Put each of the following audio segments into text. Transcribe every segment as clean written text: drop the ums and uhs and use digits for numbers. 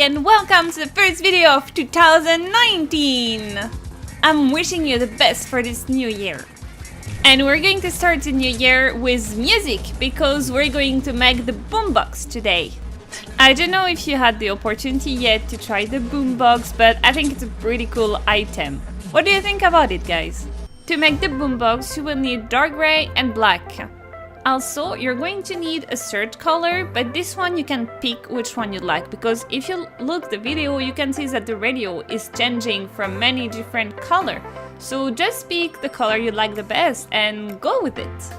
and welcome to the first video of 2019! I'm wishing you the best for this new year. And we're going to start the new year with music, because we're going to make the boombox today. I don't know if you had the opportunity yet to try the boombox, but I think it's a pretty cool item. What do you think about it, guys? To make the boombox, you will need dark gray and black. Also, you're going to need a third color, but this one you can pick which one you like, because if you look the video, you can see that the radio is changing from many different colors. So just pick the color you like the best and go with it.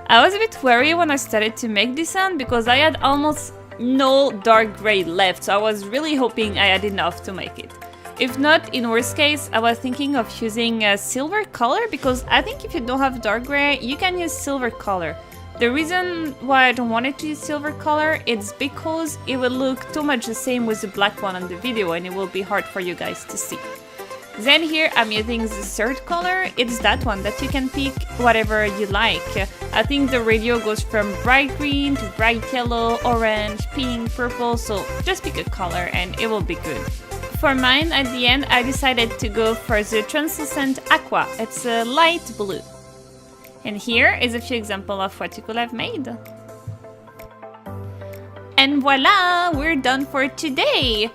I was a bit worried when I started to make this one because I had almost no dark gray left, so I was really hoping I had enough to make it. If not, in worst case, I was thinking of using a silver color, because I think if you don't have dark gray, you can use silver color. The reason why I don't want to use silver color is because it will look too much the same with the black one on the video and it will be hard for you guys to see. Then here I'm using the third color. It's that one that you can pick whatever you like. I think the radio goes from bright green to bright yellow, orange, pink, purple, so just pick a color and it will be good. For mine, at the end, I decided to go for the translucent aqua. It's a light blue. And here is a few examples of what you could have made. And voila, we're done for today.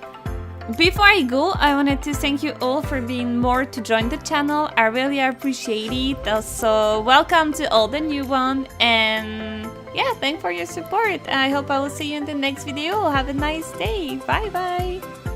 Before I go, I wanted to thank you all for being more to join the channel. I really appreciate it. Also, welcome to all the new ones. And yeah, thanks for your support. I hope I will see you in the next video. Have a nice day. Bye bye.